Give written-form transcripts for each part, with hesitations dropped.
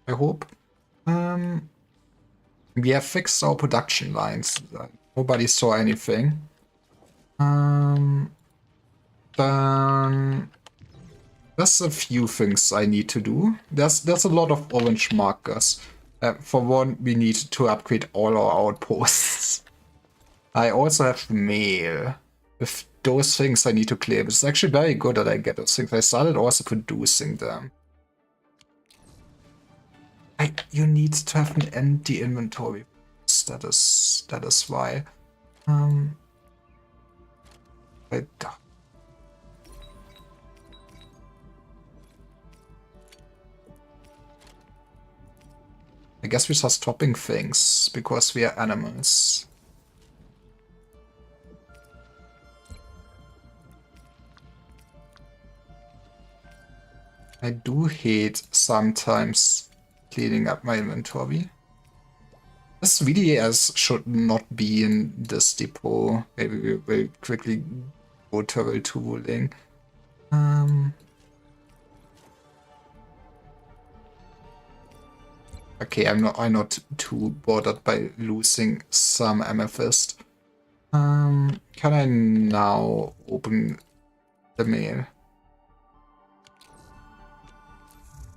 I hope. We have fixed our production lines. Nobody saw anything. Then there's a few things I need to do. There's a lot of orange markers. For one, we need to upgrade all our outposts. I also have mail. With those things I need to claim. It's actually very good that I get those things. I started also producing them. You need to have an empty inventory. That is why. I guess we're just stopping things because we are animals. I do hate sometimes cleaning up my inventory. This VDS should not be in this depot. Maybe we will quickly go to tooling. Okay, I'm not too bothered by losing some amethyst. Can I now open the mail?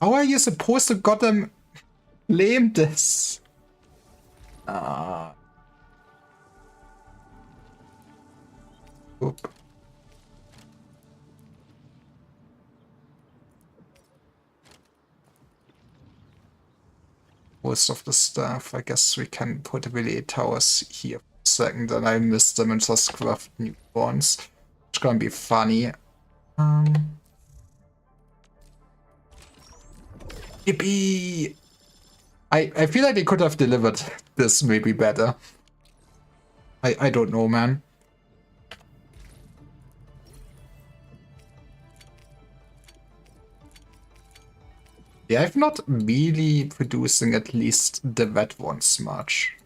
How are you supposed to goddamn claim this? Oop. Most of the stuff, I guess we can put relay towers here for a second, and I missed them and just craft new ones. It's gonna be funny. Yippee! I feel like they could have delivered this maybe better. I don't know, man. Yeah, I've not really producing at least the wet ones much.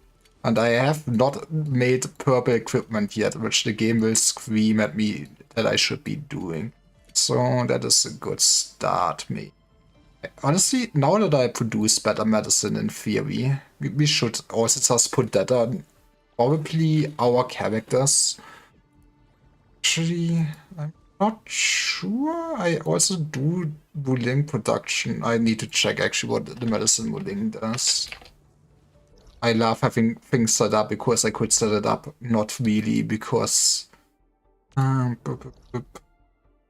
And I have not made purple equipment yet, which the game will scream at me that I should be doing. So that is a good start, maybe. Honestly, now that I produce better medicine in theory, we should also just put that on. Probably our characters. Actually, I'm not sure. I also do Wuling production. I need to check actually what the medicine Wuling does. I love having things set up because I could set it up. Not really because...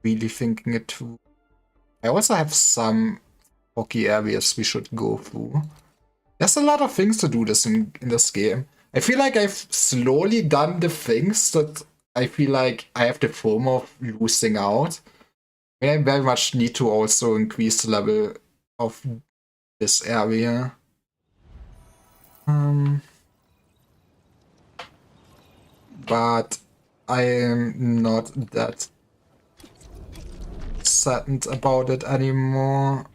really thinking it through. I also have some rocky areas we should go through. There's a lot of things to do this in this game. I feel like I've slowly done the things that I feel like I have the FOMO of losing out. I mean, I very much need to also increase the level of this area. But I am not that saddened about it anymore.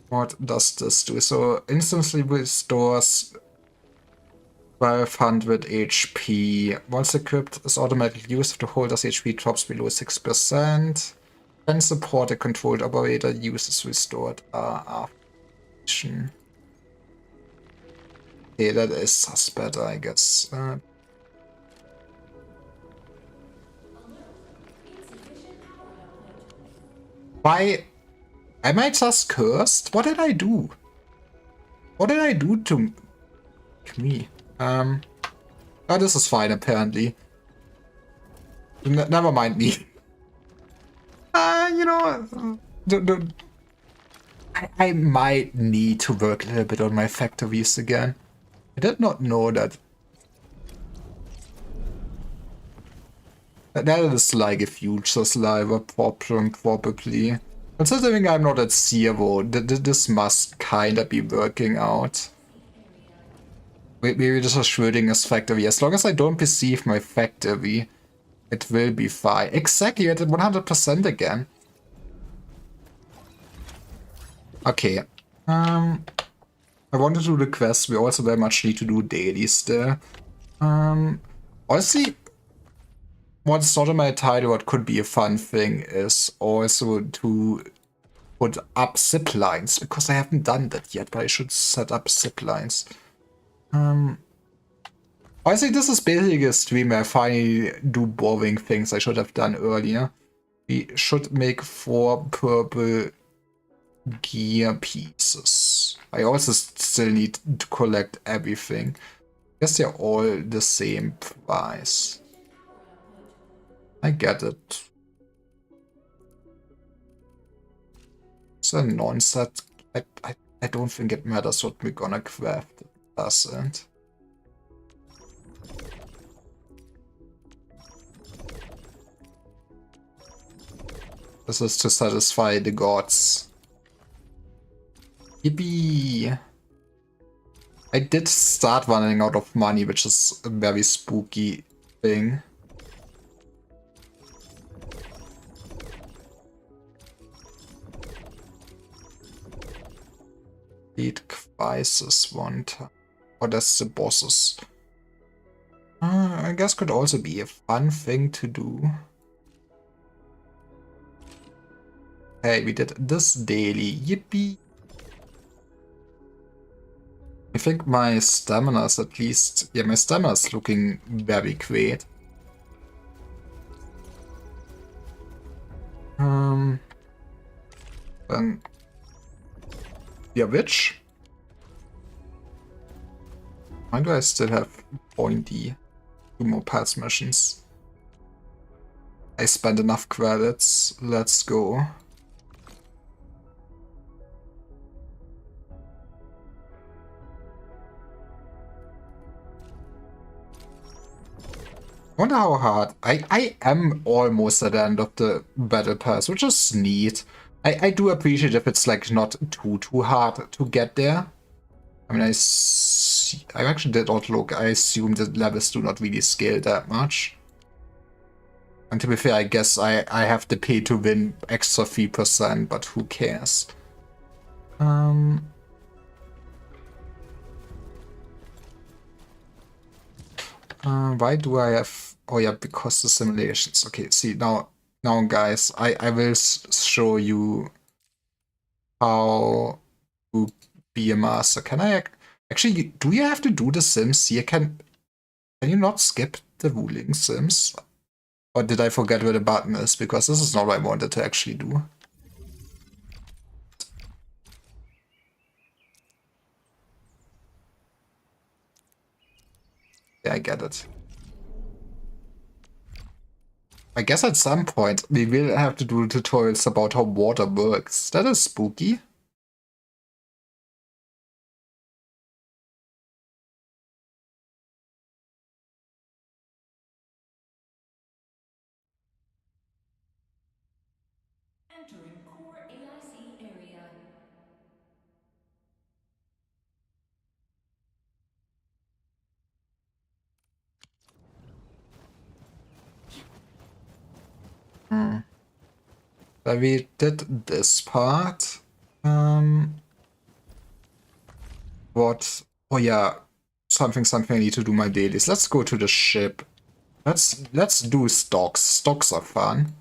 What does this do? So instantly restores 1200 HP. Once equipped, is automatically used if the holder's HP drops below 6%. Can support a controlled operator uses restored after. Okay, that is just better, I guess. Why? Am I just cursed? What did I do? What did I do to me? Oh, this is fine, apparently. Never mind me. You know, I might need to work a little bit on my factories again. I did not know that. That is like a future sliver problem, probably. Considering I'm not at 0, this must kinda be working out. Maybe this is Schrödinger's factory. As long as I don't perceive my factory, it will be fine. Exactly, at 100% again. Okay. I want to do the quest. We also very much need to do dailies there. Honestly, what's not in my title, what could be a fun thing, is also to put up zip lines, because I haven't done that yet, but I should set up zip lines. I think this is basically a stream where I finally do boring things I should have done earlier. We should make 4 purple gear pieces. I also still need to collect everything. Guess they're all the same price. I get it. It's a non-set. I don't think it matters what we're gonna craft. It doesn't. This is to satisfy the gods. Yippee! I did start running out of money, which is a very spooky thing. Lead crisis one time. Oh, that's the bosses. I guess could also be a fun thing to do. Hey, we did this daily. Yippee! I think my stamina is at least... Yeah, my stamina is looking very great. Then... Yeah, which? Why do I still have pointy 2 more pass missions? I spent enough credits. Let's go. I wonder how hard. I am almost at the end of the battle pass, which is neat. I do appreciate if it's like not too hard to get there. I mean, I actually did not look. I assume the levels do not really scale that much. And to be fair, I guess I have to pay to win extra 3%, but who cares? Why do I have... Oh yeah, because the simulations. Okay, see, now guys, I will show you how to be a master. Can I... Actually, do you have to do the sims here? Can you not skip the ruling sims? Or did I forget where the button is? Because this is not what I wanted to actually do. Yeah, I get it. I guess at some point we will have to do tutorials about how water works. That is spooky. Entering core AIC area. But we did this part. What? Oh yeah, something I need to do my dailies. Let's go to the ship. Let's do stocks. Stocks are fun.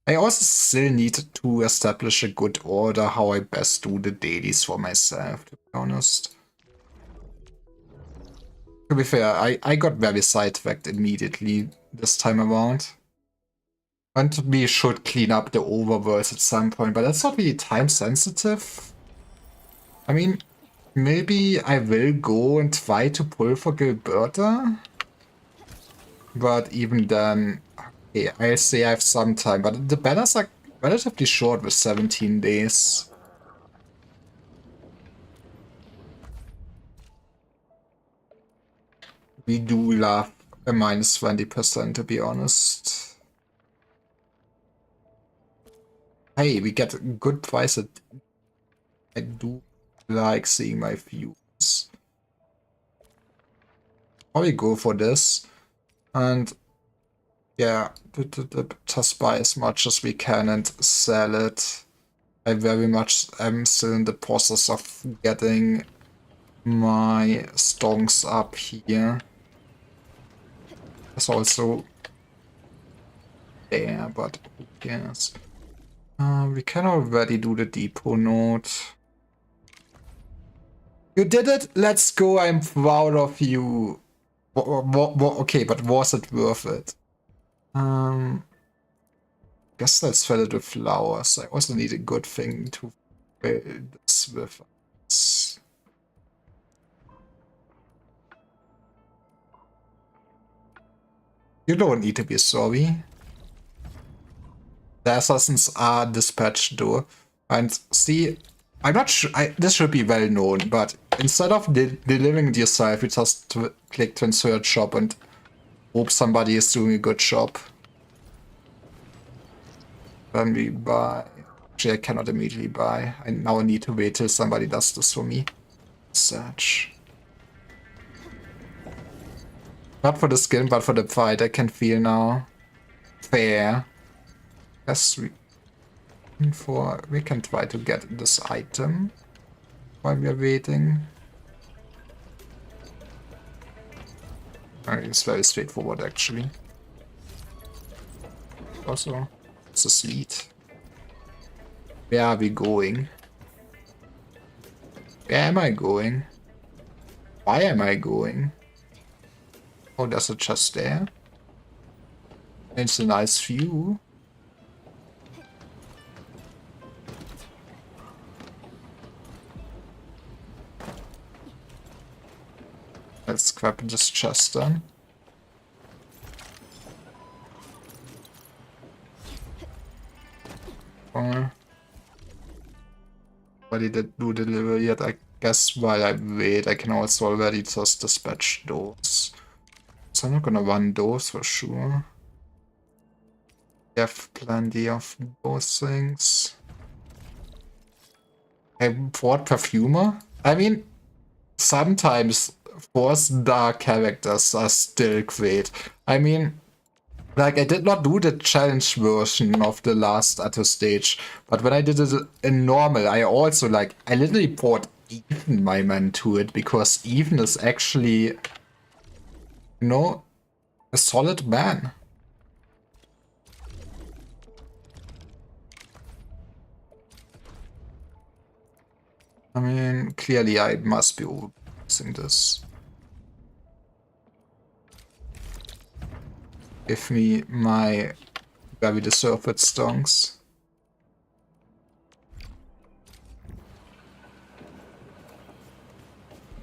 I also still need to establish a good order how I best do the dailies for myself, to be honest. To be fair, I got very sidetracked immediately this time around. And we should clean up the overworld at some point, but that's not really time sensitive. I mean, maybe I will go and try to pull for Gilberta. But even then, okay, I'll say I have some time, but the banners are relatively short with 17 days. We do love a minus 20%, to be honest. Hey, we get a good price. I do like seeing my views. Probably go for this. And yeah, just buy as much as we can and sell it. I very much am still in the process of getting my stonks up here. It's also there, but who cares? We can already do the depot node. You did it! Let's go! I'm proud of you! Okay, but was it worth it? Guess let's fill it with flowers. I also need a good thing to fill this with. You don't need to be sorry. The assassins are dispatched though. And see, I'm not sure, this should be well known, but instead of delivering it yourself, you just click transfer shop and hope somebody is doing a good job. Then we buy. Actually, I cannot immediately buy. I now need to wait till somebody does this for me. Search. Not for the skin, but for the fight. I can feel now. Fair. Yes, we can try to get this item while we are waiting. It's very straightforward actually. Also, it's a sleet. Where are we going? Where am I going? Why am I going? Oh, there's a chest there. It's a nice view. Let's grab this chest then. Nobody did do deliver yet. I guess while I wait, I can also already just dispatch those. So I'm not gonna run those for sure. We have plenty of those things. I bought Perfumer. I mean, sometimes Force Dark characters are still great. I mean, like, I did not do the challenge version of the last Atto stage, but when I did it in normal, I also, like, I literally brought Even my man to it, because Even is actually, you know, a solid man. I mean, clearly I must be overusing this. Give me my very deserved stonks.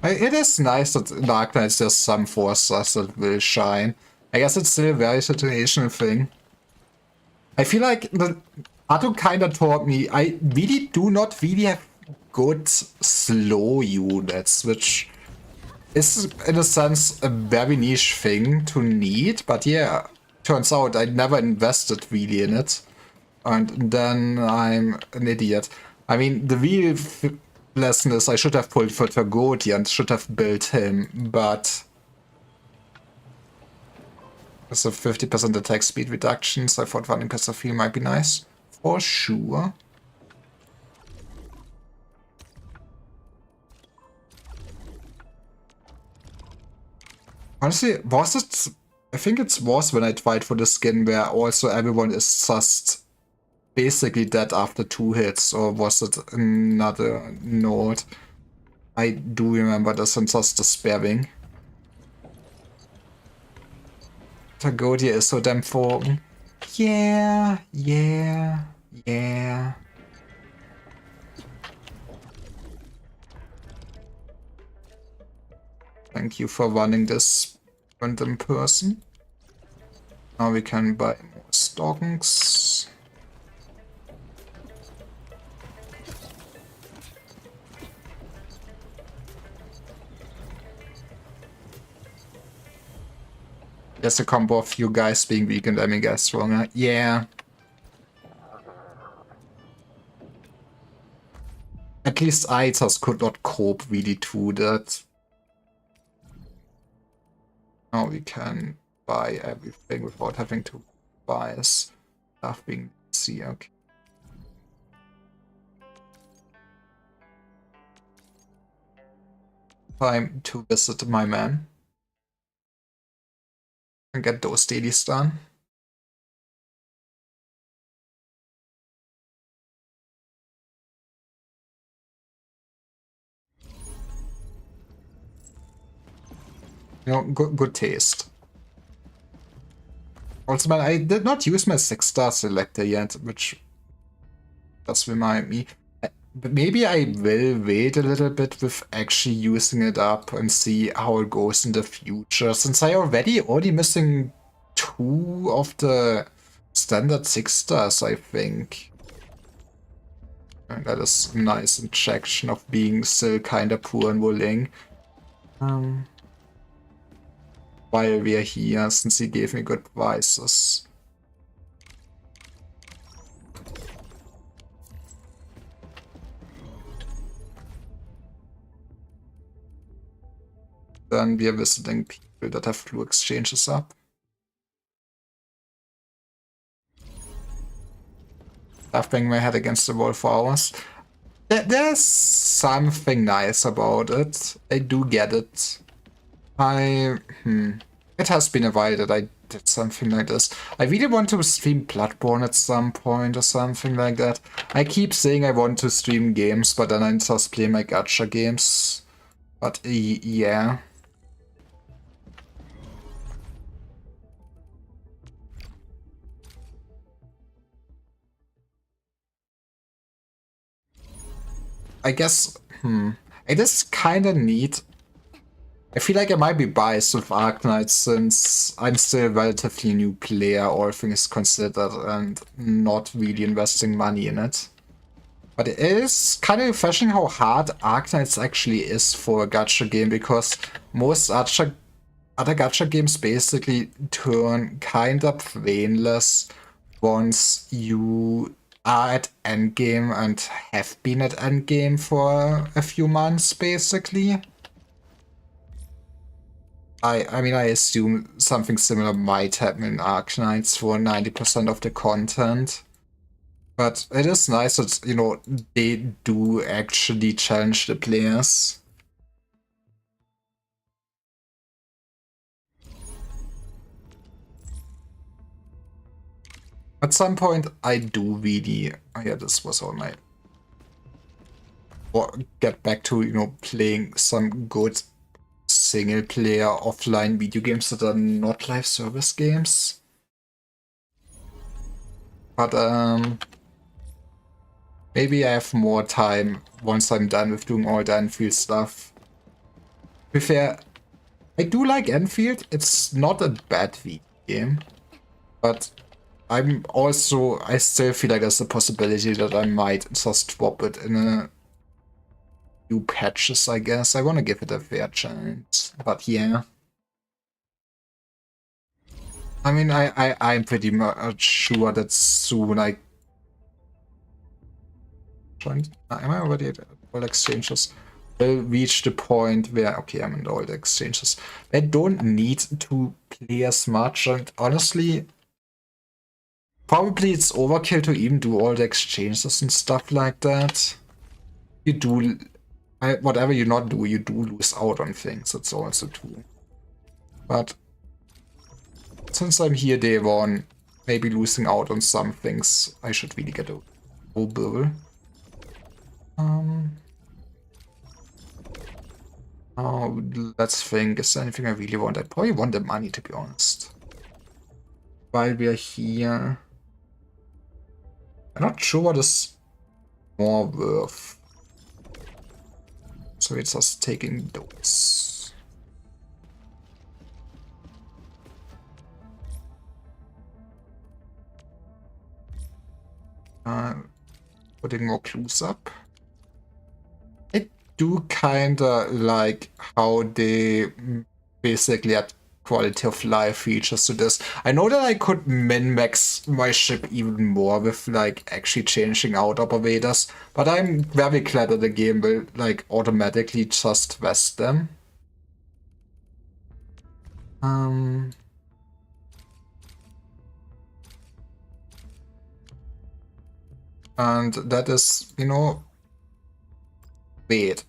It is nice that in Dark Knights there's some forces that will shine. I guess it's still a very situational thing. I feel like the Atto kinda taught me I really do not really have good slow units, which is in a sense a very niche thing to need, but yeah, turns out I never invested really in it. And then I'm an idiot. I mean, the real lesson is I should have pulled for Tagoti and should have built him, but with a 50% attack speed reduction, so I thought running Persephone might be nice. For sure. Honestly, was it? I think it was when I tried for the skin where also everyone is just basically dead after 2 hits, or was it another node? I do remember this and just despairing. Tagodia is so damn broken. Yeah. Thank you for running this random person. Now we can buy more stockings. There's a combo of you guys being weak and I guess stronger. Yeah. At least I just could not cope really to that. Now we can buy everything without having to buy stuff being easy. Okay. Time to visit my man and get those dailies done. You know, good taste. Also, man, I did not use my 6-star selector yet, which does remind me. But maybe I will wait a little bit with actually using it up and see how it goes in the future, since I already missing 2 of the standard 6-stars, I think. And that is a nice injection of being still kinda poor and willing. While we are here, since he gave me good prices. Then we are visiting people that have flu exchanges up. I've banged my head against the wall for hours. There's something nice about it. I do get it. It has been a while that I did something like this. I really want to stream Bloodborne at some point or something like that. I keep saying I want to stream games, but then I just play my gacha games. But yeah. I guess, it is kinda neat. I feel like I might be biased with Arknight since I'm still a relatively new player, all things considered, and not really investing money in it. But it is kind of refreshing how hard Arknights actually is for a gacha game, because most other gacha games basically turn kind of brainless once you are at endgame and have been at endgame for a few months, basically. I mean, I assume something similar might happen in Arknights for 90% of the content. But it is nice that, you know, they do actually challenge the players. At some point, I do really... Oh yeah, this was all my... Or get back to, you know, playing some good single-player offline video games that are not live service games. But, maybe I have more time once I'm done with doing all the Enfield stuff. To be fair, I do like Enfield. It's not a bad video game. But I still feel like there's a possibility that I might just drop it in a few patches, I guess. I want to give it a fair chance. But yeah. I mean, I'm pretty much sure that soon I joined. Am I already at all exchanges? Will reach the point where, okay, I'm in all the exchanges. I don't need to play as much, and honestly, probably it's overkill to even do all the exchanges and stuff like that. You do, whatever you not do, you do lose out on things. That's also true. But since I'm here day one, maybe losing out on some things, I should really get over. Oh, let's think. Is there anything I really want? I probably want the money, to be honest. While we are here, I'm not sure what is more worth. So it's just taking those. Putting more clues up. I do kinda like how they basically add quality of life features to this. I know that I could min-max my ship even more with like actually changing out operators, but I'm very glad that the game will like automatically just vest them. And that is, you know, wait.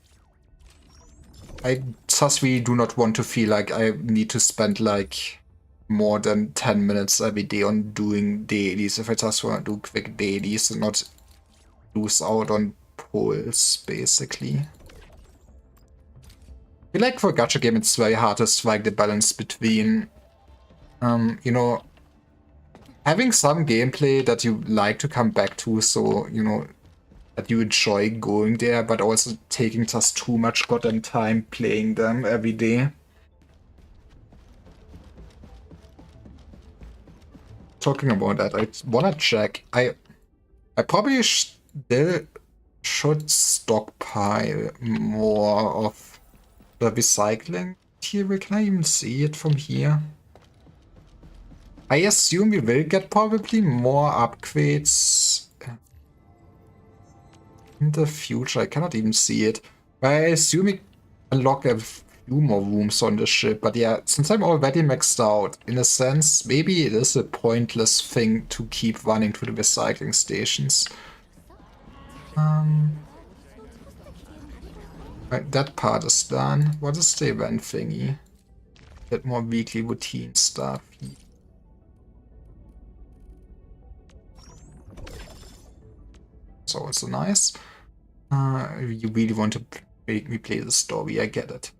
I just really do not want to feel like I need to spend like more than 10 minutes every day on doing dailies if I just want to do quick dailies and not lose out on pulls, basically. feel like for a gacha game, it's very hard to strike the balance between, you know, having some gameplay that you like to come back to, so, you know, that you enjoy going there, but also taking just too much goddamn time playing them every day. Talking about that, I wanna check. I probably still should stockpile more of the recycling material. Can I even see it from here? I assume we will get probably more upgrades in the future. I cannot even see it. But I assume we unlock a few more rooms on the ship. But yeah, since I'm already maxed out, in a sense, maybe it is a pointless thing to keep running to the recycling stations. Right, that part is done. What is the event thingy? Get more weekly routine stuff. It's also nice. You really want to make me play the story, I get it.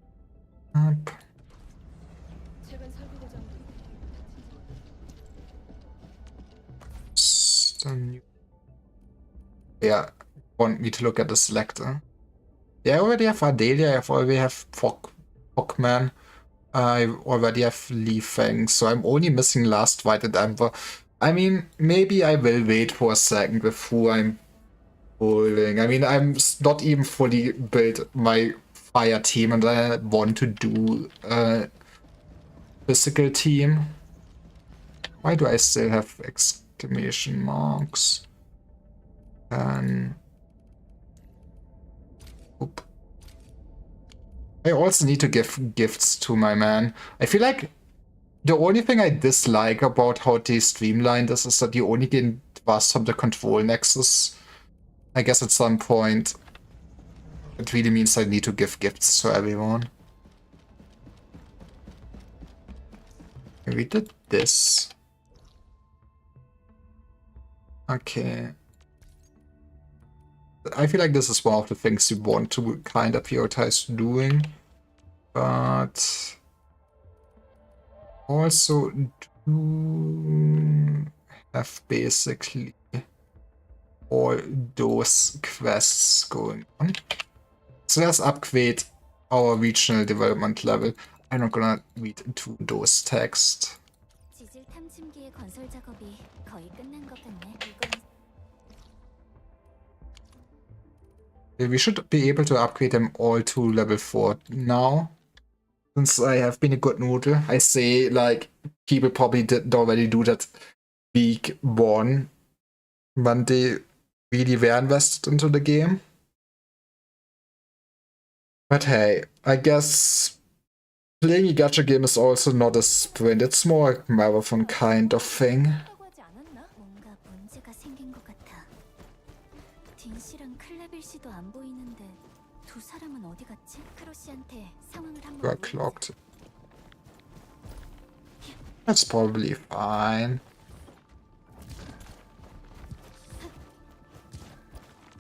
Yeah, want me to look at the selector. Yeah, I already have Adelia, I already have Fogman, I already have Lee Feng, so I'm only missing Last White and Ember. I mean, maybe I will wait for a second before I'm pulling. I mean, I'm not even fully built my fire team, and I want to do a physical team. Why do I still have exclamation marks? Oop. I also need to give gifts to my man. I feel like the only thing I dislike about how they streamlined this is that you only get vast from the control nexus. I guess at some point it really means I need to give gifts to everyone. We did this. Okay. I feel like this is one of the things you want to kind of prioritize doing. But also do have basically all those quests going on. So let's upgrade our regional development level. I'm not gonna read into those texts. We should be able to upgrade them all to level 4 now. Since I have been a good noodle, I say like people probably did already do that week 1 when they really were invested into the game. But hey, I guess playing a gacha game is also not a sprint, it's more a marathon kind of thing. We're clocked. That's probably fine.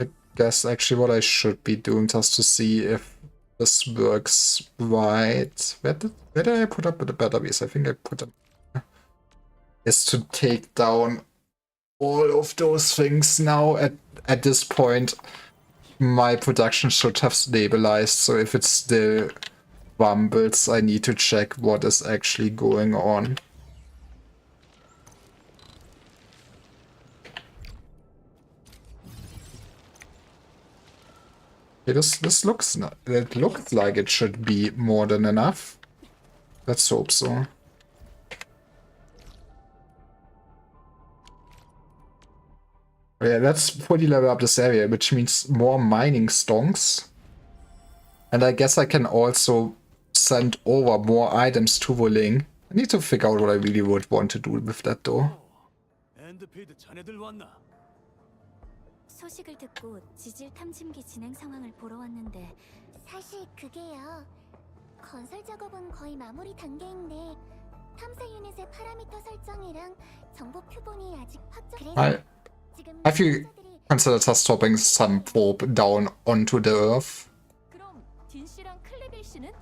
I guess actually what I should be doing just to see if this works right. Where did I put up the batteries? I think I put them. Is to take down all of those things now. At this point, my production should have stabilized. So if it still rumbles, I need to check what is actually going on. Okay, this looks it looks like it should be more than enough. Let's hope so. Yeah, let's fully level up this area, which means more mining stonks. And I guess I can also send over more items to Wuling. I need to figure out what I really would want to do with that though. 소식을 듣고 지질 탐침기 진행 상황을 보러 왔는데 사실 그게요. 건설 작업은 거의 마무리 단계인데 탐사 유닛의 파라미터 설정이랑 정보 표본이 아직 확정. Have you considered just dropping some probe down onto the earth? 그럼 딘 씨랑 클레빌 씨는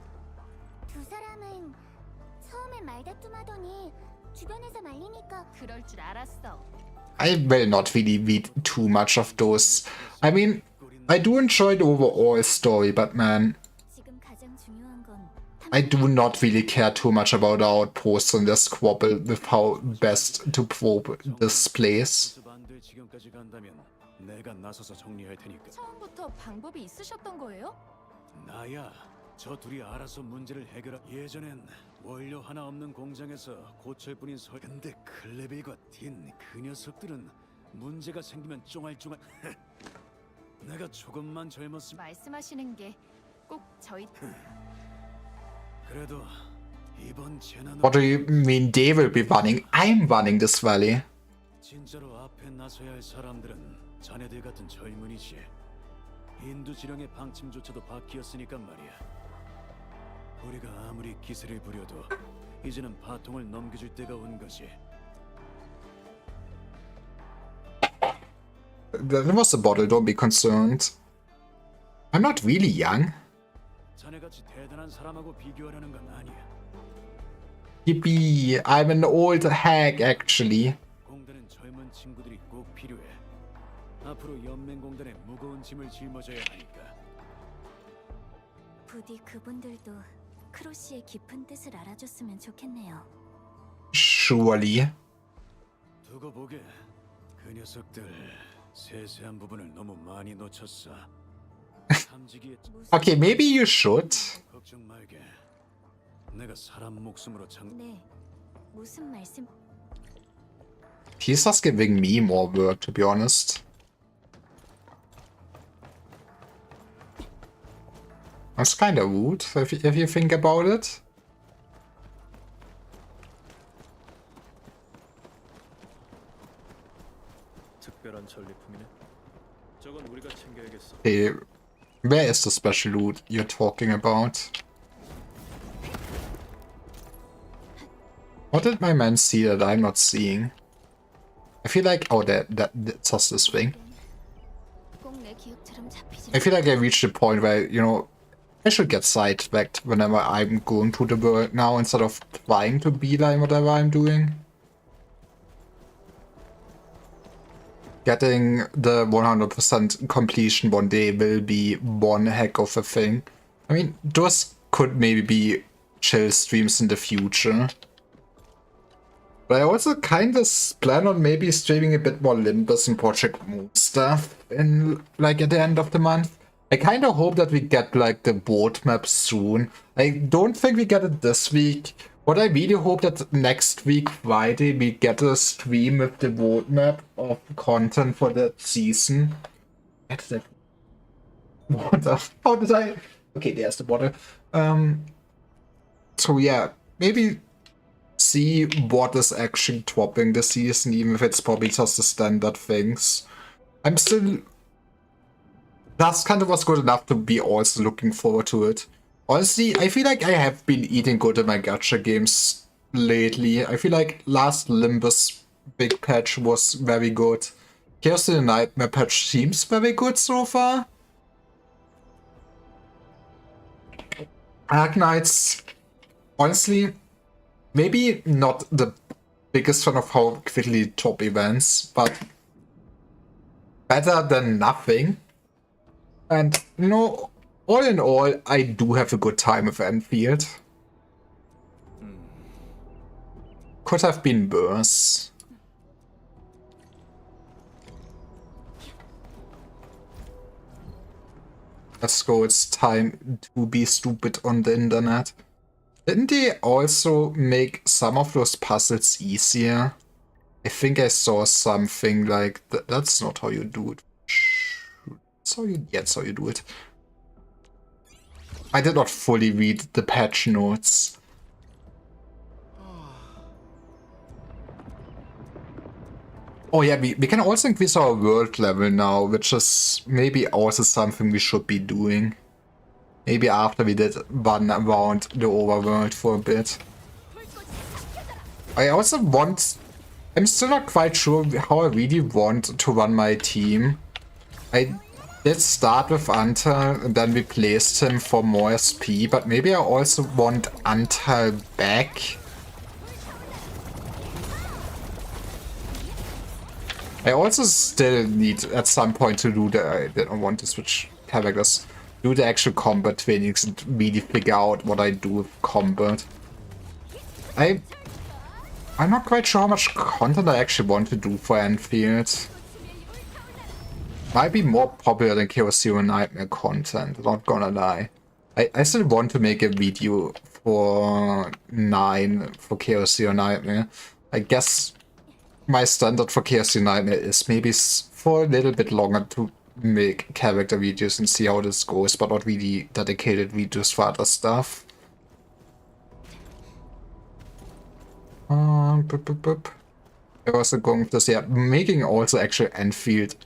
주변에서 말리니까 그럴 줄 알았어. I will not really read too much of those. I mean, I do enjoy the overall story, but man, 지금 가장 중요한 건 I do not really care too much about the outposts and their squabble with how best to probe this place. 반대 지경까지 간다면 내가 나서서 정리할 테니까. 처음부터 방법이 있으셨던 거예요? 나야. 저 둘이 알아서 문제를 해결하. 예전엔 원료 하나 없는 공장에서 고철뿐인 설. 근데 클레빌과 딘 그 녀석들은 문제가 생기면 쫑알쫑알. 내가 조금만 젊었으면. 말씀하시는 게 꼭 저희 그래도 이번 재난은 What do you mean they will be running? I'm running this valley. 진짜로 앞에 나서야 할 사람들은 자네들 같은 젊은이지. 인두 지령의 방침조차도 바뀌었으니까 말이야. 우리가 아무리 기세를 부려도 이제는 바통을 넘겨줄 때가 온 거지. That was a bottle, don't be concerned. I'm not really young. 자네같이 대단한 사람하고 비교하려는 건 아니야. Yippee, I'm an old hag actually. 공단은 젊은 친구들이 꼭 필요해. 앞으로 연맹공단에 무거운 짐을 짊어져야 하니까. 부디 그분들도 크로시의 깊은 뜻을 알아줬으면 좋겠네요. Surely. 두고 보게. 그 녀석들 세세한 부분을 너무 많이 놓쳤어. 탐지기에 Okay, maybe you should. 걱정 말게. 내가 사람 목숨으로 장. 네, 무슨 말씀? He's just giving me more work, to be honest. That's kind of rude, if you think about it. 특별한 전리품이네. 저건 우리가 챙겨야겠어. Hey, where is the special loot you're talking about? What did my man see that I'm not seeing? I feel like, oh, that's just this thing. 꼭 내 기억처럼 잡히지. I feel like I reached a point where, you know, I should get sidetracked whenever I'm going to the world now instead of trying to beeline whatever I'm doing. Getting the 100% completion one day will be one heck of a thing. I mean, those could maybe be chill streams in the future. But I also kind of plan on maybe streaming a bit more Limbus and Project Moon stuff in, like, at the end of the month. I kind of hope that we get, like, the board map soon. I don't think we get it this week. But I really hope that next week, Friday, we get a stream with the roadmap of content for that season. Where did I... How did I... Okay, there's the bottle. So yeah, maybe see what is actually dropping this season, even if it's probably just the standard things. I'm still... That kind of was good enough to be also looking forward to it. Honestly, I feel like I have been eating good in my gacha games lately. I feel like last Limbus big patch was very good. Chaos in the Nightmare patch seems very good so far. Arknights, honestly, maybe not the biggest fan of how quickly top events, but better than nothing. And, you know, all in all, I do have a good time with Enfield. Could have been worse. Let's go, it's time to be stupid on the internet. Didn't they also make some of those puzzles easier? I think I saw something like that. That's not how you do it. That's how you do it. I did not fully read the patch notes. Oh yeah, we can also increase our world level now, which is maybe also something we should be doing. Maybe after we did run around the overworld for a bit. I also want... I'm still not quite sure how I really want to run my team. I did start with Antal and then replaced him for more SP, but maybe I also want Antal back. I also still need at some point to do I don't want to switch characters. Do the actual combat trainings and really figure out what I do with combat. I'm not quite sure how much content I actually want to do for Enfield. Might be more popular than Chaos Zero Nightmare content, not gonna lie. I still want to make a video for 9 for Chaos Zero Nightmare. I guess my standard for Chaos Zero Nightmare is maybe for a little bit longer to make character videos and see how this goes, but not really dedicated videos for other stuff. Boop. I was going with this, yeah, making also actual Enfield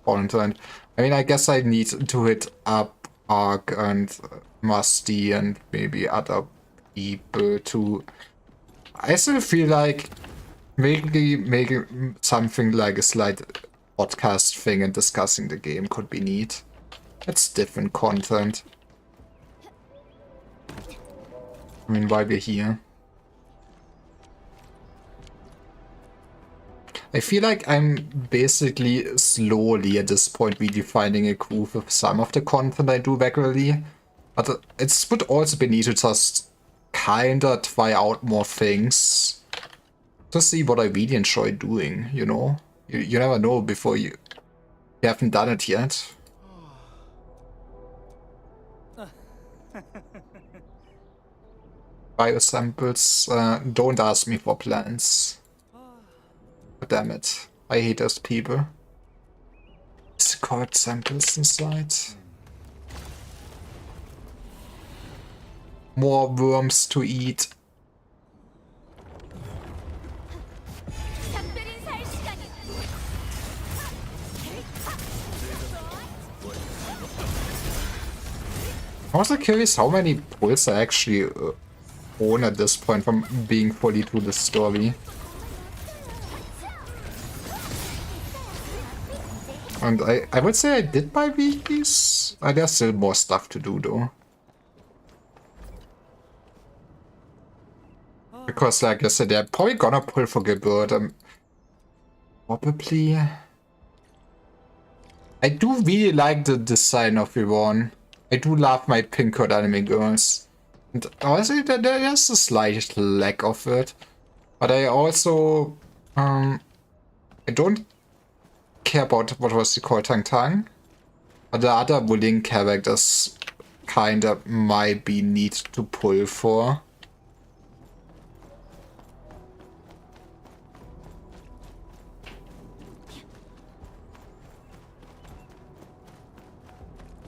content. I mean, I guess I need to hit up Ark and Musty and maybe other people too. I still feel like maybe making something like a slight podcast thing and discussing the game could be neat. It's different content. I mean, why we're here. I feel like I'm basically slowly at this point really finding a groove with some of the content I do regularly. But it would also be neat to just kinda try out more things. To see what I really enjoy doing, you know? You never know before you haven't done it yet. Biosamples, don't ask me for plans. Damn it. I hate those people. Is it called samples inside? More worms to eat. I'm also curious how many pulls I actually own at this point from being fully through the story. And I would say I did buy weeklies. There's still more stuff to do though. Because like I said, they're probably gonna pull for Geburt. Probably. I do really like the design of Yvonne. I do love my pink haired anime girls. And honestly, there's a slight lack of it. But I also I don't care about what was it called, Tang Tang. But the other bullying characters kinda might be neat to pull for.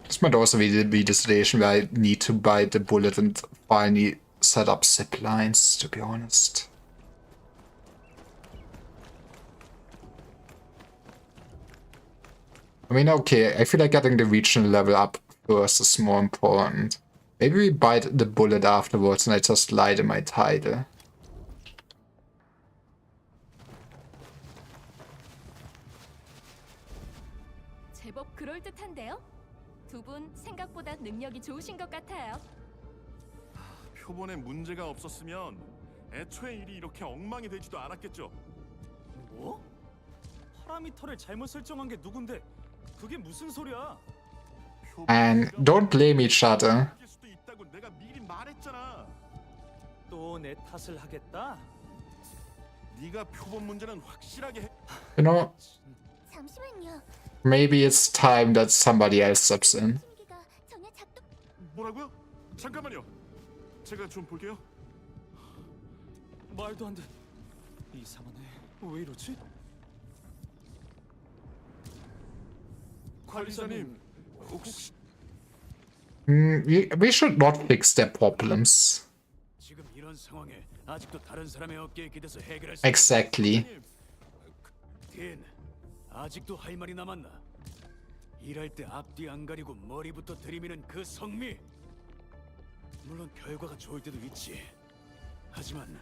This might also be the situation where I need to buy the bullet and finally set up zip lines, to be honest. I mean, okay, I feel like getting the regional level up first is more important. Maybe we bite the bullet afterwards and I just lie to my title. 제법 그럴듯한데요? 두 분 생각보다 능력이 좋으신 것 같아요. 표본에 문제가 없었으면 애초에 일이 이렇게 엉망이 되지도 않았겠죠. 뭐? 파라미터를 잘못 설정한 게 누군데? 그게 무슨 소리야? And don't blame each other. 수도 있다고 내가 미리 말했잖아. 또 내 탓을 하겠다? 네가 표본 문제는 확실하게 해. You know, 잠시만요. maybe it's time that somebody else steps in. 침기가 전혀 작동. 뭐라고요? 잠깐만요. 제가 좀 볼게요. 말도 안 돼. 이상하네. 왜 이러지? 관리자님, 혹시 We should not fix their problems. 지금 이런 상황에 아직도 다른 사람의 어깨에 기대서 해결할 수 Exactly. 딘, 아직도 할 말이 남았나? 일할 때 앞뒤 안 가리고 머리부터 들이미는 그 성미. 물론 결과가 좋을 때도 있지. 하지만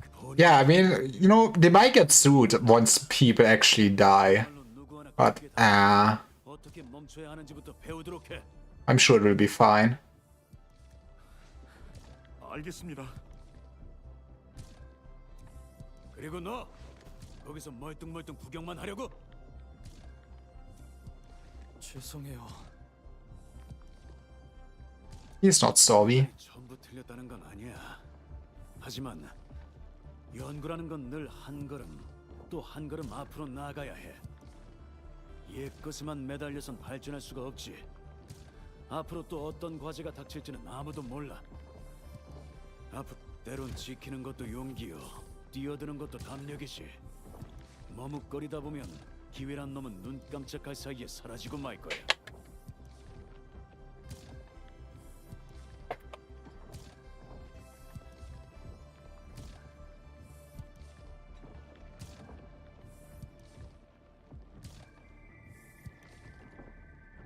그 본인 Yeah, I mean, you know, they might get sued once people actually die. 누구 하나 But, 그렇게 다 어떻게 멈춰야 하는지부터 배우도록 해. I'm sure it will be fine. 알겠습니다. 그리고 너 거기서 멀뚱멀뚱 구경만 하려고? 죄송해요. He's not sorry. 전부 틀렸다는 건 아니야. 하지만 연구라는 건 늘 한 걸음 또 한 걸음 앞으로 나아가야 해. 옛 것에만 매달려선 발전할 수가 없지. 앞으로 또 어떤 과제가 닥칠지는 아무도 몰라. 앞으로 때론 지키는 것도 용기요, 뛰어드는 것도 담력이지. 머뭇거리다 보면 기회란 놈은 눈 깜짝할 사이에 사라지고 말 거야.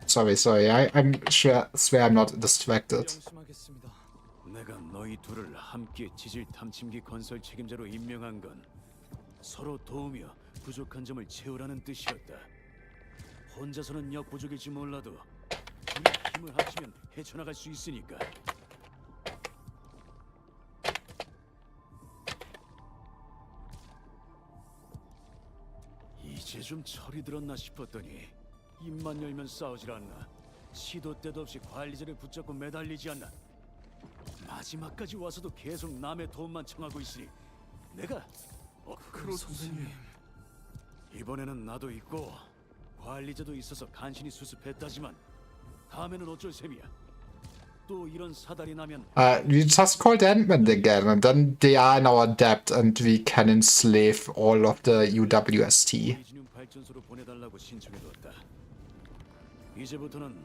Sorry. I'm swear I'm not distracted. 명심하겠습니다. 내가 너희 둘을 함께 지질 탐침기 건설 책임자로 임명한 건 서로 도우며 부족한 점을 채우라는 뜻이었다. 혼자서는 역부족일지 몰라도 우리 힘을 합치면 헤쳐나갈 수 있으니까. 이제 좀 철이 들었나 싶었더니 입만 열면 싸우질 않나. 시도 때도 없이 관리자를 붙잡고 매달리지 않나. 마지막까지 와서도 계속 남의 도움만 청하고 있으니 내가 크로 선생님. 이번에는 나도 있고 관리자도 있어서 간신히 수습했다지만 다음에는 어쩔 셈이야. 또 이런 사달이 나면 We just called Ant-Man again, and then they are in our debt, and we can enslave all of the UWST. 이진용 발전소로 보내달라고 신청해뒀다. 이제부터는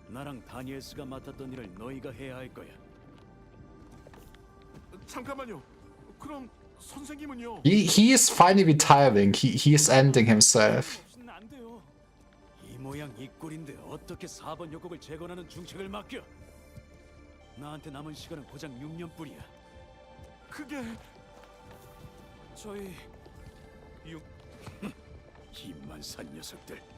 나랑 다니엘스가 맡았던 일을 너희가 해야 할 거야. 잠깐만요. 그럼 선생님은요? He is finally retiring. He is ending himself. 없이는 안 돼요. 이 모양 이 꼴인데 어떻게 4번 역곡을 재건하는 중책을 맡겨? 나한테 남은 시간은 고작 6년뿐이야. 그게 저희 힘만 산 녀석들.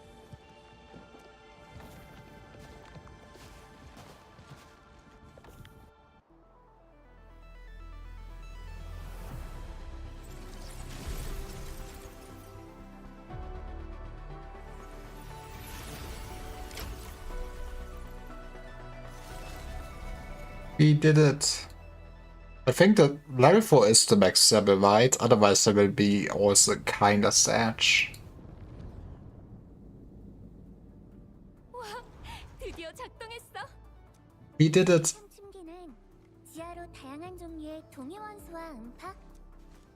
We did it. I think that level 4 is the max level, right? Otherwise I will be also kinda sad. 와, 드디어 작동했어. We did it. 탐침기는 지하로 다양한 종류의 동위원소와 음파,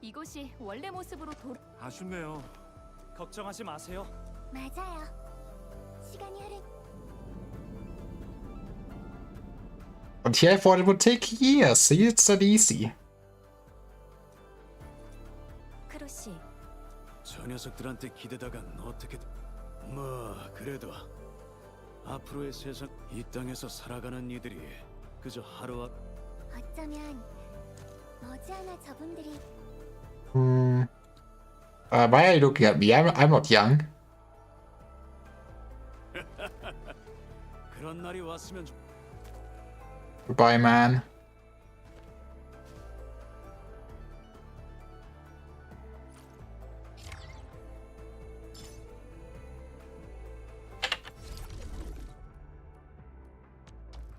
이곳이 원래 모습으로 아쉽네요. 걱정하지 마세요. 맞아요. 시간이 흐르 And here I thought it would take years. See, it's that easy. 크로시. 저 녀석들한테 기대다간 어떻게 뭐 그래도 앞으로의 세상 이 땅에서 살아가는 이들이 그저 하루 앞 어쩌면 머지않아 저분들이 Why are you looking at me? I'm not young. 그런 날이 왔으면 Goodbye, man.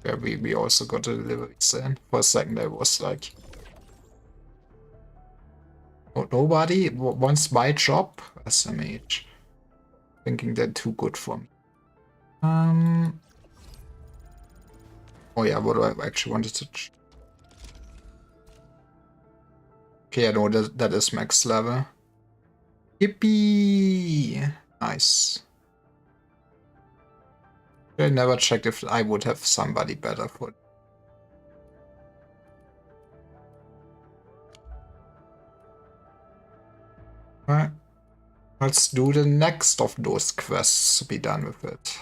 Yeah, we also got a deliveries in. For a second I was like, oh, nobody wants my job? SMH. Thinking they're too good for me. Oh yeah, what do I actually wanted to... Okay, I know that is max level. Yippee! Nice. I never checked if I would have somebody better for it. Alright. Let's do the next of those quests to be done with it.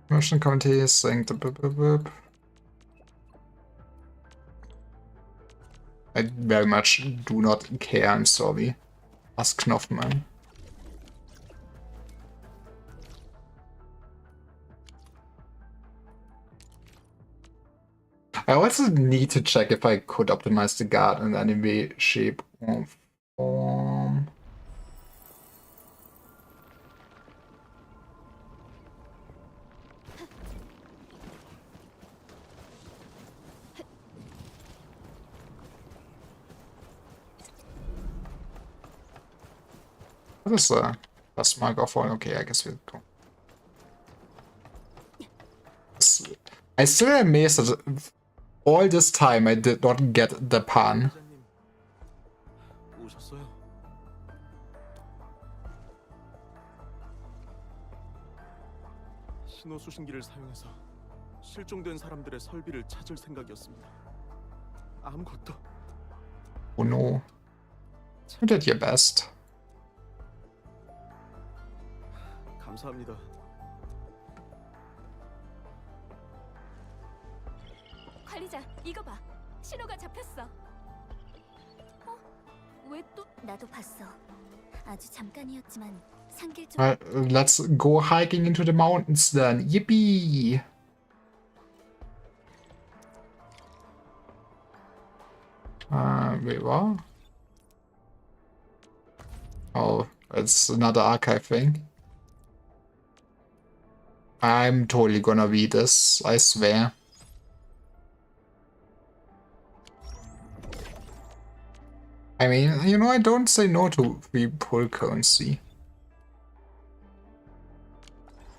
Mission committee synced. I very much do not care, I'm sorry. Ask Knopfman. I also need to check if I could optimize the guard in any way, shape, or form. What is that's microphone? Okay, I guess we'll go. I still am amazed that all this time I did not get the pun. 관리자님, 오셨어요? 신호 수신기를 사용해서 실종된 사람들의 설비를 찾을 생각이었습니다. 아무것도. Oh no. You did your best. 감사합니다. 관리자, 이거 봐. 신호가 잡혔어. 어? 왜 또? 나도 봤어. 아주 잠깐이었지만 산길 쪽 Let's go hiking into the mountains then. Yippee! Wait, what? Oh, it's another archive thing. I'm totally gonna read this, I swear. I mean, you know, I don't say no to free pull currency.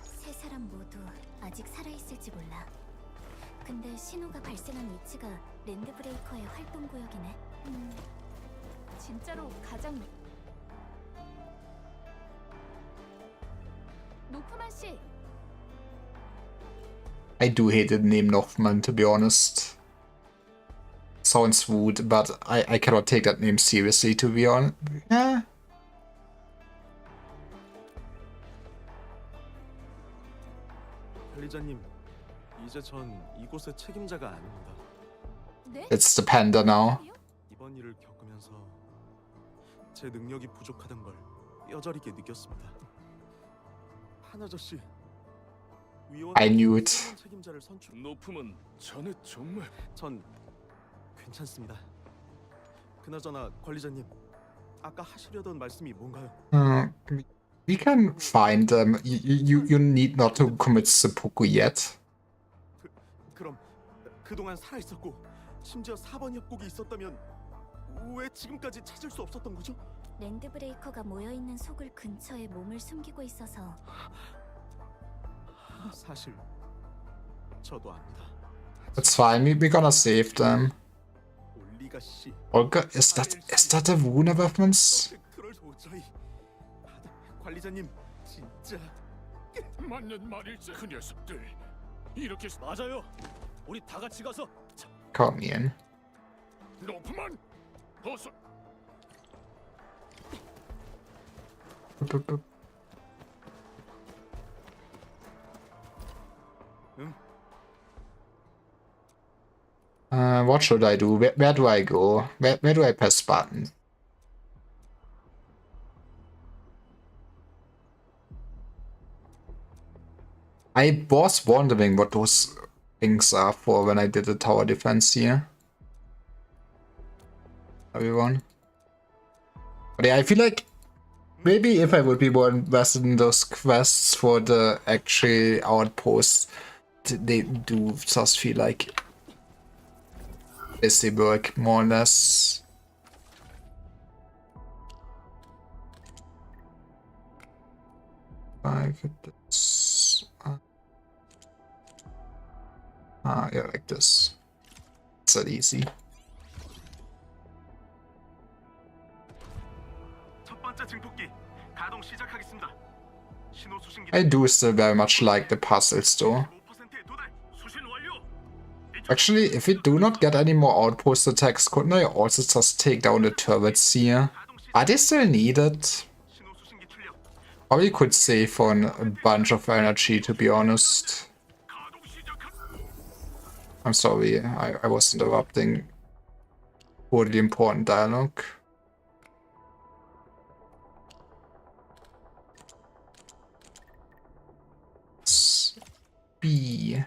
세 사람 모두 아직 살아있을지 몰라. 근데 신호가 발생한 위치가 랜드 브레이커의 활동 구역이네. 진짜로 가장 노프만 씨, I do hate the name Nochman, to be honest. Sounds rude, but I cannot take that name seriously, to be honest. Yeah. 관리자님, 이제 전 이곳의 책임자가 아닙니다. 네? It's the panda now. 이번 일을 겪으면서 제 능력이 부족하단 걸 뼈저리게 느꼈습니다. 한 아저씨, I knew it. 책임자를 선출. 높음은 전에 정말 전 괜찮습니다. 그나저나 관리자님, 아까 하시려던 말씀이 뭔가요? We can find them. You need not to commit seppuku yet. 그럼 그동안 살아 있었고 심지어 4번 협곡이 있었다면 왜 지금까지 찾을 수 없었던 거죠? 랜드 브레이커가 모여 있는 속을 근처에 몸을 숨기고 있어서 사실 저도 압니다. It's fine. We're gonna save them. 올리가 씨. Olga, is that the Runa weapons? 그럴 도저히. 관리자님, 진짜 맞는 말일지 그 녀석들 이렇게 맞아요. 우리 다 같이 가서 Count me in. 높음만 어서 What should I do? Where do I go? Where do I press button? I was wondering what those things are for when I did the tower defense here. Everyone. But yeah, I feel like maybe if I would be more invested in those quests for the actual outposts, they do just feel like busy work, more or less. This. Yeah, like this. It's that easy. 첫 번째 증폭기 가동 시작하겠습니다. 신호 수신기 I do still very much like the puzzles though. 5%에 도달. 수신 완료. Actually, if we do not get any more outpost attacks, couldn't I also just take down the turrets here? Are they still needed? 신호 수신기 출력. Probably could save on a bunch of energy, to be honest. 가동 시작합니다. I'm sorry, I was interrupting totally important dialogue. B.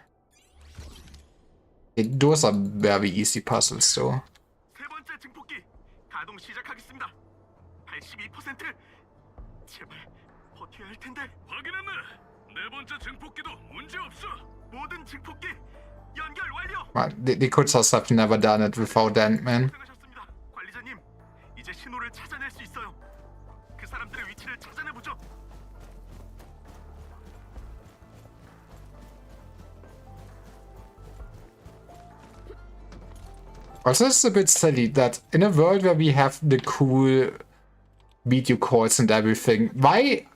Those are very easy puzzles, though. 세 번째 증폭기 가동 시작하겠습니다. 82%. 제발 버텨야 할 텐데. 확인했네. 네 번째 증폭기도 문제 없어. 모든 증폭기 연결 완료. Well, they could just have never done it without Ant-Man. 고생하셨습니다. 관리자님, 이제 신호를 찾아낼 수 있어요. 그 사람들의 위치를 찾아내 보죠. Also, it's a bit silly that in a world where we have the cool video calls and everything, why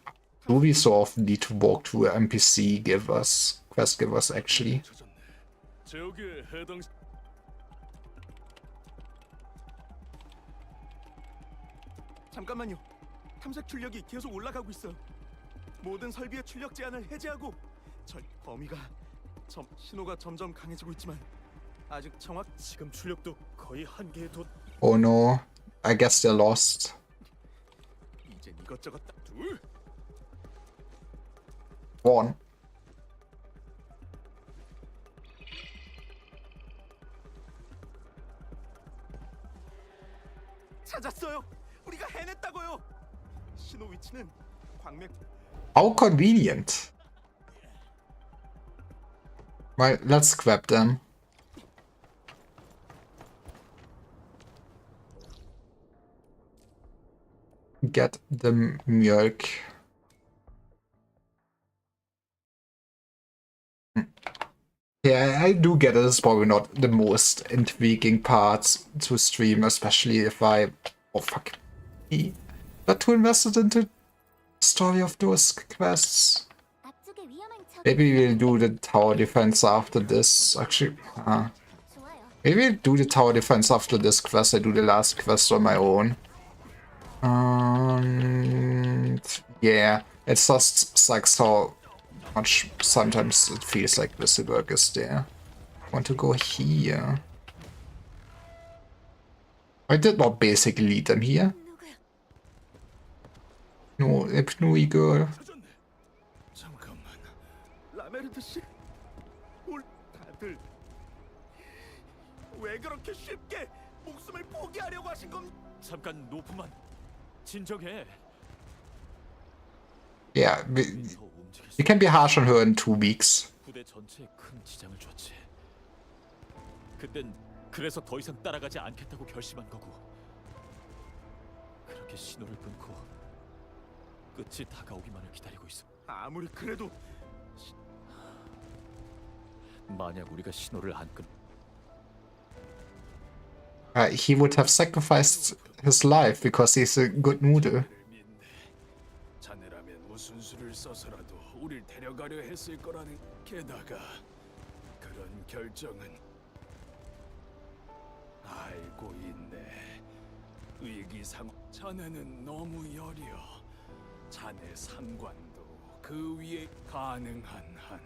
do we so often need to walk to an NPC quest givers actually? 제옥에 해당 잠깐만요. 탐색 출력이 계속 올라가고 있어요. 모든 설비의 출력 제한을 해제하고 범위가 신호가 점점 강해지고 있지만 아직 지금 출력도 거의 한계에 Oh no, I guess they're lost. 이젠 이것저것 둘. One. 찾았어요. 우리가 해냈다고요. 신호 위치는 광맥. How convenient. Well, let's grab them. Get the milk. Yeah, I do get it. It's probably not the most intriguing part to stream, especially if I... Oh, fuck. Got too invested into the story of those quests. 앞쪽에 위험한 적. Maybe we'll do the tower defense after this. Actually, 좋아요. maybe we'll do the tower defense after this quest. I do the last quest on my own. Yeah, it just sucks how much sometimes it feels like the work is there. Want to go here. I did not basically lead them here. No, a Pnui girl. 잠깐만. 라메르트 씨, 다들 왜 그렇게 쉽게 목숨을 포기하려고 하신 겁? 잠깐 노프만 진정해. Yeah, 더 움직일 수 we can be harsh on her in 2 weeks. 부대 전체에 큰 지장을 줬지. 그땐 그래서 더 이상 따라가지 않겠다고 결심한 거고. 그렇게 신호를 끊고 끝이 다가오기만을 기다리고 있어. 아무리 그래도 만약 우리가 신호를 안 끊, He would have sacrificed his life because he's a good noodle. 자네라면 무슨 수를 써서라도 우릴 데려가려 했을 거라는. 게다가 그런 결정은 알고 있네. 위기상 자네는 너무 여려. 자네 상관도 그 위에 가능한 한.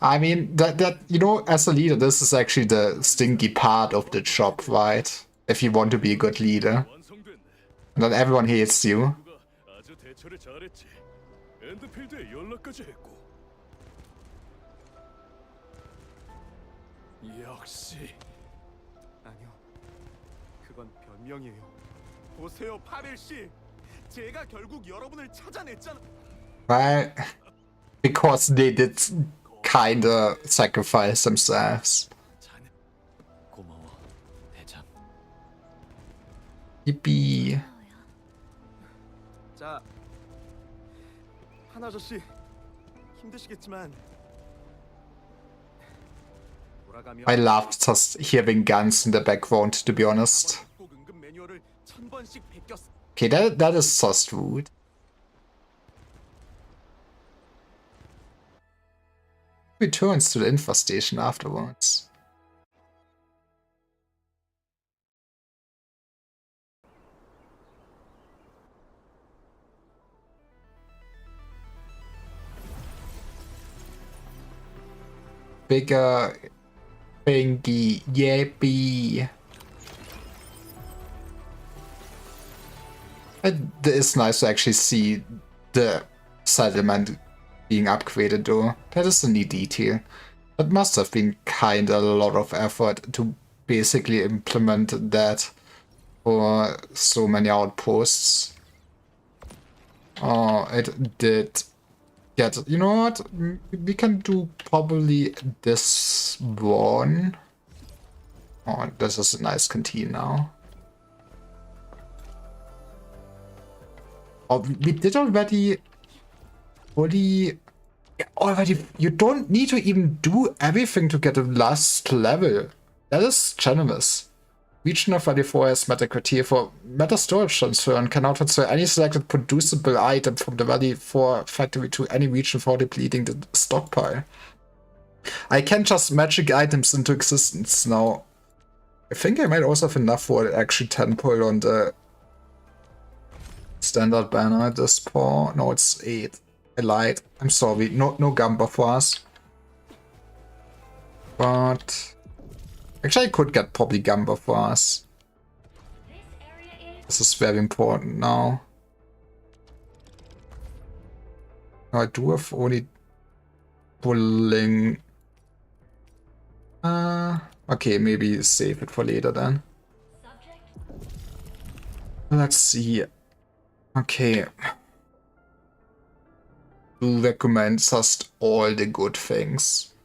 I mean, that you know, as a leader, this is actually the stinky part of the job, right? If you want to be a good leader. 완성됐네. And then everyone hates you. 누가 아주 대처를 잘했지. 엔드필드에 연락까지 했고. 역시 아니요. 그건 변명이에요. 보세요, 파렐 씨. 제가 결국 여러분을 찾아냈잖아. Well, because they did kinda sacrifice themselves. 자네 고마워 대장. Yippee. 자, 한 아저씨 힘드시겠지만 돌아가면 I loved just hearing guns in the background, to be honest. 꼭 응급 매뉴얼을 1000번씩 베꼈어. Okay, that is just rude. Returns to the infestation afterwards. Bigger thingy, yippee. It is nice to actually see the settlement being upgraded though. That is a neat detail. That must have been kinda a lot of effort to basically implement that for so many outposts. Oh, it did get... You know what? We can do probably this one. Oh, this is a nice canteen now. Oh, we did already... Fully... Already, you don't need to even do everything to get a last level. That is generous. Region of Valley 4 has meta criteria for meta storage transfer and can now transfer any selected producible item from the Valley 4 factory to any region for depleting the stockpile. I can just magic items into existence now. I think I might also have enough for actually 10 pull on the standard banner at this point. No, it's 8. I lied. I'm sorry. No Gamba for us. But actually I could get probably Gamba for us. This is very important now. I do have only pulling. Okay, maybe save it for later then. Let's see. Okay. Do recommend just all the good things.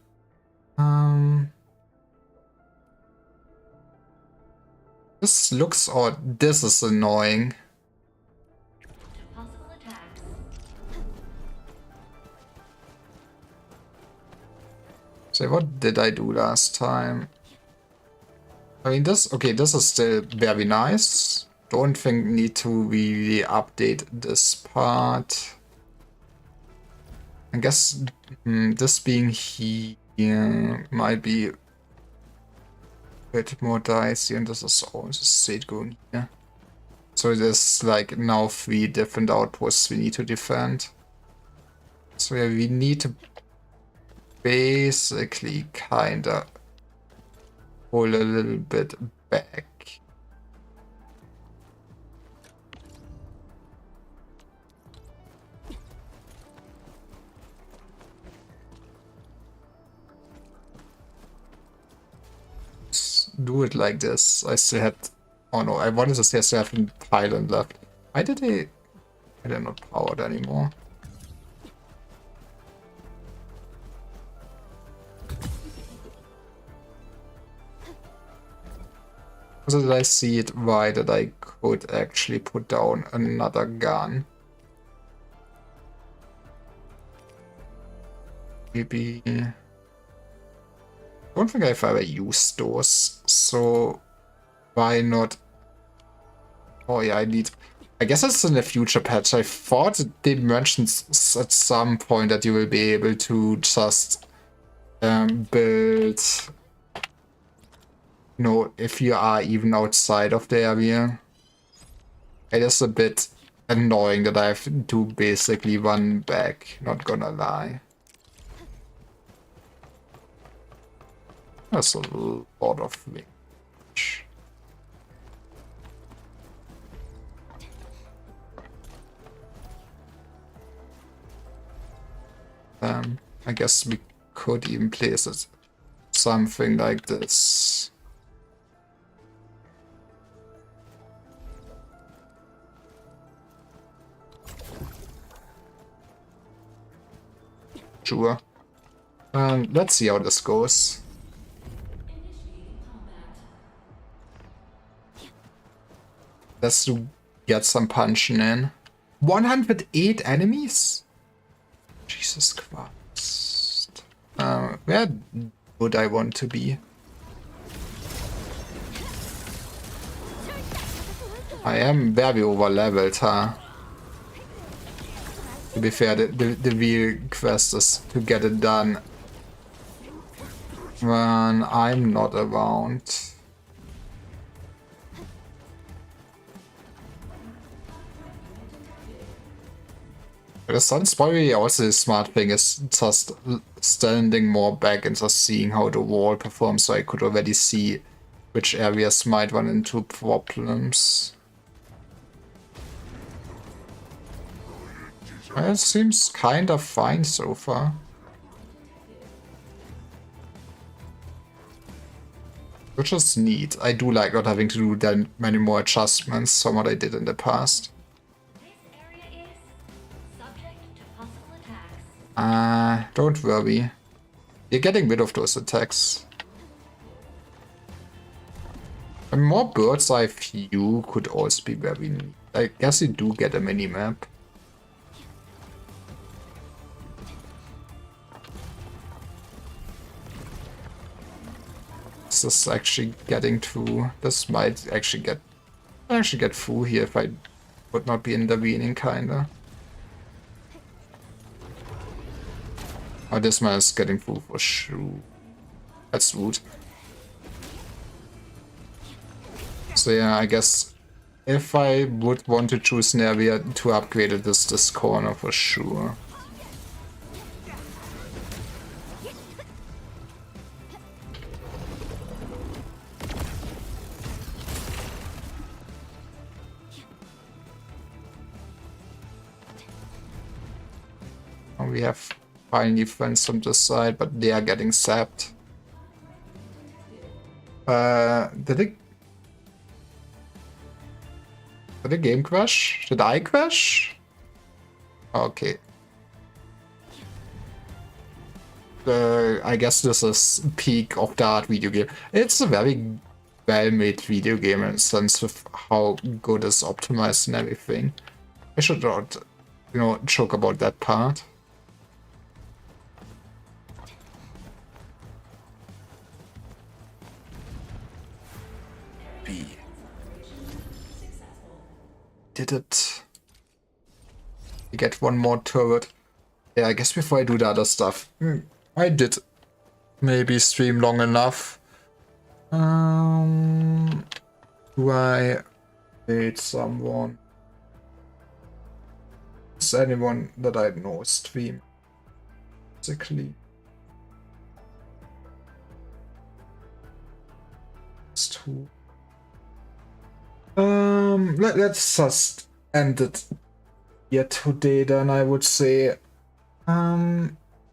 This looks odd. This is annoying. So what did I do last time? I mean, this is still very nice. Don't think need to really update this part. I guess this being here might be a bit more dicey, and this is also state going here. So there's like now 3 different outposts we need to defend. So yeah, we need to basically kinda pull a little bit back. Do it like this. I still had... Oh no, I wanted to say I still have a pylon left. Why did they... They're not powered anymore. So did I see it right that I could actually put down another gun? Maybe... I don't think I've ever used those, so why not? Oh yeah, I guess it's in the future patch. I thought they mentioned at some point that you will be able to just build, if you are even outside of the area. It is a bit annoying that I have to basically run back, not gonna lie. That's a lot of range. I guess we could even place it something like this. Sure. Let's see how this goes. Let's get some punching in. 108 enemies? Jesus Christ. Where would I want to be? I am very over leveled, huh? To be fair, the real quest is to get it done when I'm not around. That's probably also the smart thing, is just standing more back and just seeing how the wall performs, so I could already see which areas might run into problems. Well, it seems kind of fine so far. Which is neat. I do like not having to do that many more adjustments from what I did in the past. This area is subject to possible attacks. Don't worry. You're getting rid of those attacks. A more bird's eye view could also be very neat. I guess you do get a mini-map. This is actually getting through. This might actually get through here if I would not be intervening, kinda. Oh, this man is getting through for sure. That's rude. So yeah, I guess if I would want to choose an area to upgrade it, is this corner for sure. We have finally friends on this side, but they are getting sapped. Did the game crash? Did I crash? Okay. I guess this is peak of the art video game. It's a very well-made video game in the sense of how good it's optimized and everything. I should not, joke about that part. Did it? We get one more turret. Yeah, I guess before I do the other stuff, I did maybe stream long enough. Do I wait someone? Is anyone that I know stream? Basically. It's two. Let's just end it here today then, I would say. But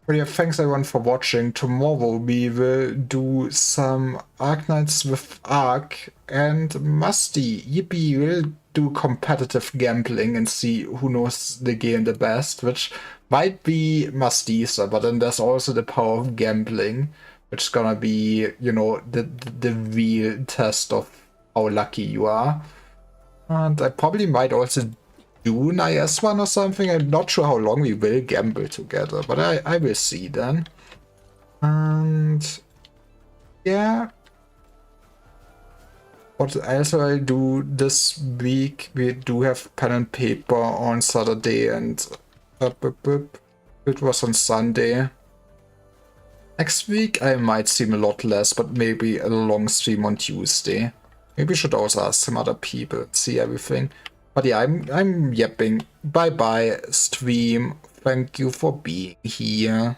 yeah, thanks everyone for watching. Tomorrow we will do some Arknights with Ark and Musty. Yippee, we'll do competitive gambling and see who knows the game the best, which might be Musty's, but then there's also the power of gambling, which is gonna be, the real test of how lucky you are. And I probably might also do an IS one or something. I'm not sure how long we will gamble together, but I will see then. And yeah. What else will I do this week? We do have pen and paper on Saturday and it was on Sunday. Next week I might stream a lot less, but maybe a long stream on Tuesday. Maybe we should also ask some other people, see everything. But yeah, I'm yapping. Bye bye, stream. Thank you for being here.